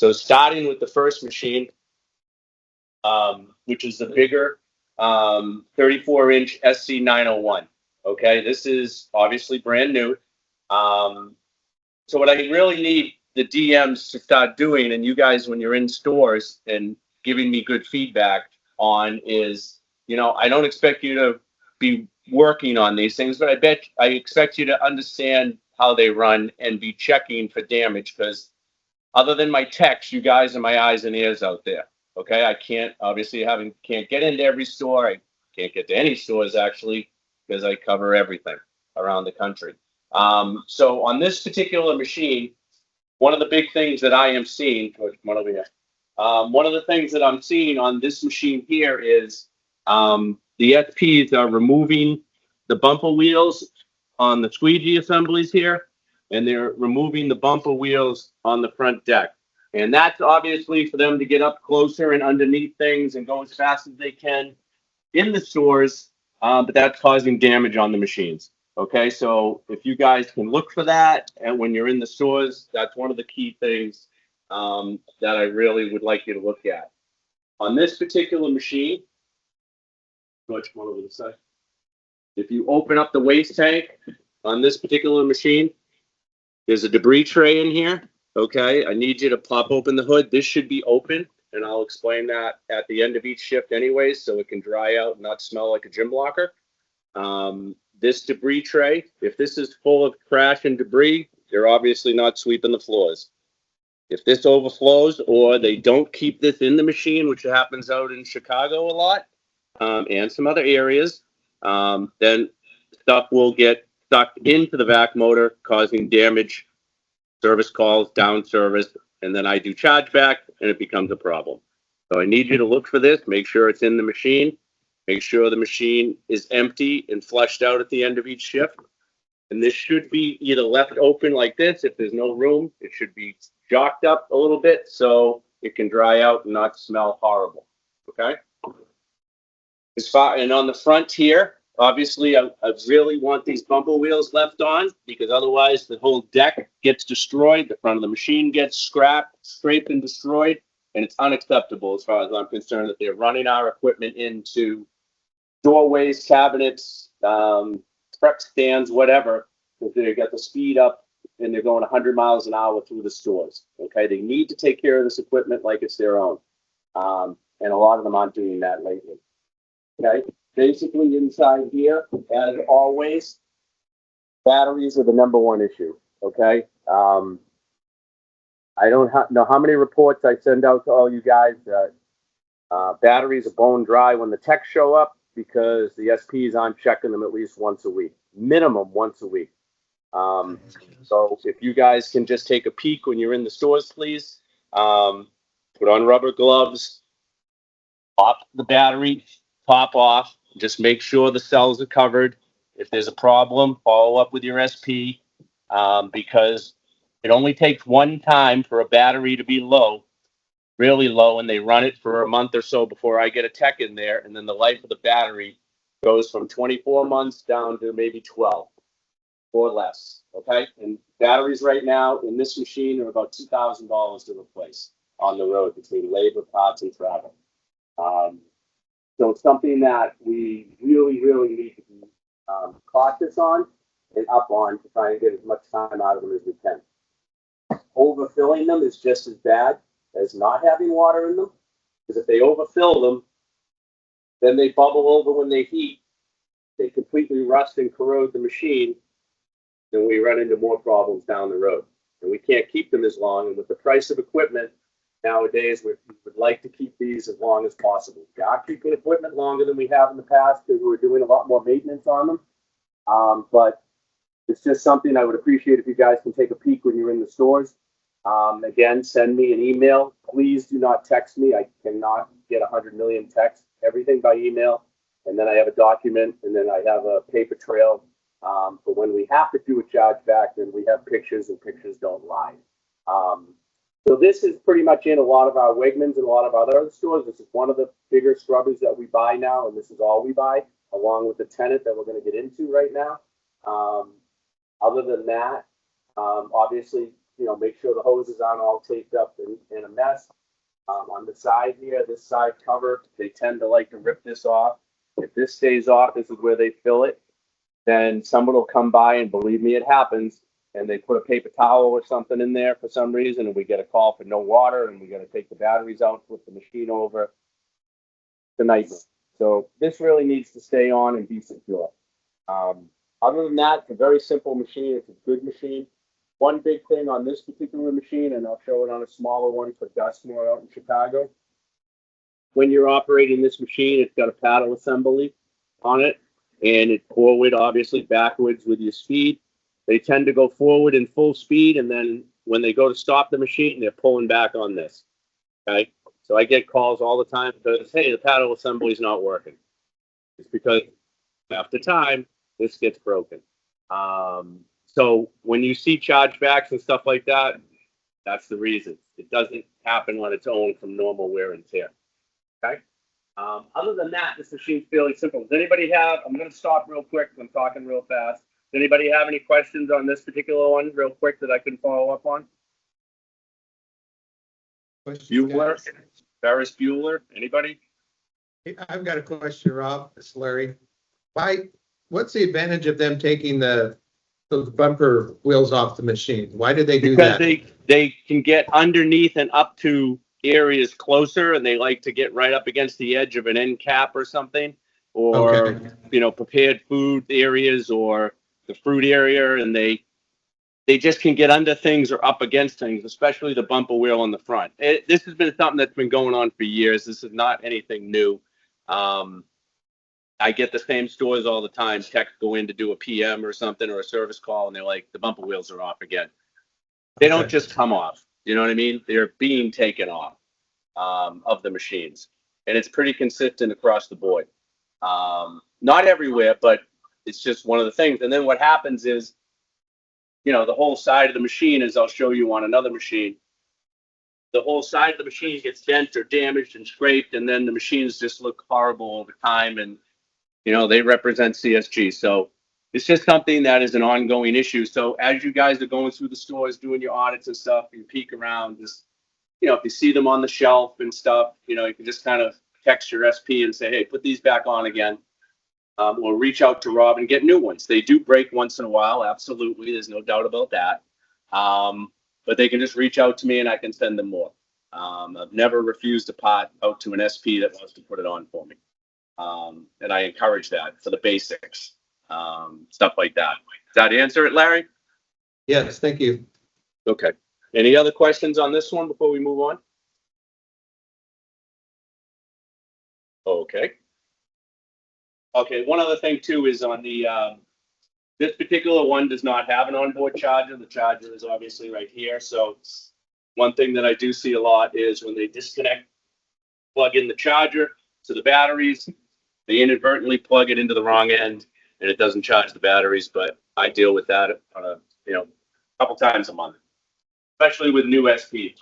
So starting with the first machine, which is the bigger 34-inch SC901. Okay, this is obviously brand new. So what I really need the DMs to start doing, and you guys when you're in stores and giving me good feedback on is, I don't expect you to be working on these things, but I expect you to understand how they run and be checking for damage, because other than my techs, you guys are my eyes and ears out there. Okay, I can't obviously can't get into every store. I can't get to any stores actually because I cover everything around the country. So on this particular machine, one of the big things that I am seeing, one over here, one of the things that I'm seeing on this machine here is the SPs are removing the bumper wheels on the squeegee assemblies here, and they're removing the bumper wheels on the front deck. And that's obviously for them to get up closer and underneath things and go as fast as they can in the stores, but that's causing damage on the machines. Okay, so if you guys can look for that, and when you're in the stores, that's one of the key things that I really would like you to look at. On this particular machine, which one over the side? If you open up the waste tank on this particular machine, there's a debris tray in here. Okay, I need you to pop open the hood. This should be open, and I'll explain that at the end of each shift anyways, so it can dry out and not smell like a gym locker. This debris tray, if this is full of trash and debris, they're obviously not sweeping the floors. If this overflows or they don't keep this in the machine, which happens out in Chicago a lot, and some other areas, then stuff will get sucked into the vac motor, causing damage, service calls, down service, and then I do chargeback, and it becomes a problem. So I need you to look for this, make sure it's in the machine, make sure the machine is empty and flushed out at the end of each shift. And this should be either left open like this. If there's no room, it should be jocked up a little bit so it can dry out and not smell horrible. Okay. And on the front here, obviously, I really want these bumper wheels left on, because otherwise the whole deck gets destroyed. The front of the machine gets scraped and destroyed. And it's unacceptable as far as I'm concerned that they're running our equipment into doorways, cabinets, prep stands, whatever, if they got the speed up and they're going 100 miles an hour through the stores. Okay, they need to take care of this equipment like it's their own. And a lot of them aren't doing that lately. Okay, basically inside here, as always, batteries are the #1 issue. Okay, I don't know how many reports I send out to all you guys that batteries are bone dry when the techs show up, because the SPs aren't checking them at least once a week, minimum once a week. So if you guys can just take a peek when you're in the stores, please, put on rubber gloves, pop the battery, top off, just make sure the cells are covered. If there's a problem, follow up with your SP, because it only takes one time for a battery to be low, really low, and they run it for a month or so before I get a tech in there, and then the life of the battery goes from 24 months down to maybe 12 or less. Okay, and batteries right now in this machine are about $2,000 to replace on the road between labor, parts, and travel. So it's something that we really, really need to be cautious on and up on to try and get as much time out of them as we can. Overfilling them is just as bad as not having water in them, because if they overfill them, then they bubble over when they heat, they completely rust and corrode the machine, then we run into more problems down the road. And we can't keep them as long, and with the price of equipment nowadays, we would like to keep these as long as possible. We are keeping equipment longer than we have in the past because we're doing a lot more maintenance on them, but it's just something I would appreciate if you guys can take a peek when you're in the stores. Again, send me an email. Please do not text me. I cannot get 100 million texts. Everything by email. And then I have a document, and then I have a paper trail. For when we have to do a chargeback, then we have pictures, and pictures don't lie. So this is pretty much in a lot of our Wegmans and a lot of other stores. This is one of the bigger scrubbers that we buy now, and this is all we buy, along with the Tenet that we're going to get into right now. Other than that, obviously, make sure the hoses aren't all taped up in a mess. On the side here, this side cover, they tend to like to rip this off. If this stays off, this is where they fill it. Then someone will come by, and believe me, it happens, and they put a paper towel or something in there for some reason, and we get a call for no water, and we got to take the batteries out, flip the machine over. It's a nightmare. So this really needs to stay on and be secure. Other than that, it's a very simple machine. It's a good machine. One big thing on this particular machine, and I'll show it on a smaller one for Dustmore out in Chicago. When you're operating this machine, it's got a paddle assembly on it, and it's forward, obviously, backwards with your speed. They tend to go forward in full speed, and then when they go to stop the machine, they're pulling back on this. Okay? So I get calls all the time because, hey, the paddle assembly is not working. It's because after time, this gets broken. So when you see chargebacks and stuff like that, that's the reason. It doesn't happen on its own from normal wear and tear. Okay? Other than that, this machine's fairly simple. Does anybody have, I'm going to stop real quick. I'm talking real fast. Does anybody have any questions on this particular one real quick that I can follow up on? Bueller? Ferris Bueller? Anybody? I've got a question, Rob. It's Larry. What's the advantage of them taking the bumper wheels off the machine? Why do they do that? Because they can get underneath and up to areas closer, and they like to get right up against the edge of an end cap or something, or Okay. Prepared food areas or the fruit area, and they just can get under things or up against things, especially the bumper wheel on the front. This has been something that's been going on for years. This is not anything new. I get the same stores all the time. Techs go in to do a PM or something or a service call, and they're like, the bumper wheels are off again. They don't just come off. You know what I mean? They're being taken off of the machines. And it's pretty consistent across the board. Not everywhere, but it's just one of the things. And then what happens is, the whole side of the machine, as I'll show you on another machine, the whole side of the machine gets dent or damaged and scraped, and then the machines just look horrible over time, and they represent CSG. So it's just something that is an ongoing issue. So as you guys are going through the stores, doing your audits and stuff, you peek around, just, if you see them on the shelf and stuff, you can just kind of text your SP and say, hey, put these back on again. Or reach out to Rob and get new ones. They do break once in a while. Absolutely. There's no doubt about that. But they can just reach out to me and I can send them more. I've never refused a pot out to an SP that wants to put it on for me. And I encourage that for the basics, stuff like that. Does that answer it, Larry? Yes, thank you. Okay. Any other questions on this one before we move on? Okay. Okay, one other thing too is on the, this particular one does not have an onboard charger. The charger is obviously right here. So one thing that I do see a lot is when they disconnect, plug in the charger to the batteries, they inadvertently plug it into the wrong end and it doesn't charge the batteries. But I deal with that on a couple times a month, especially with new SPs.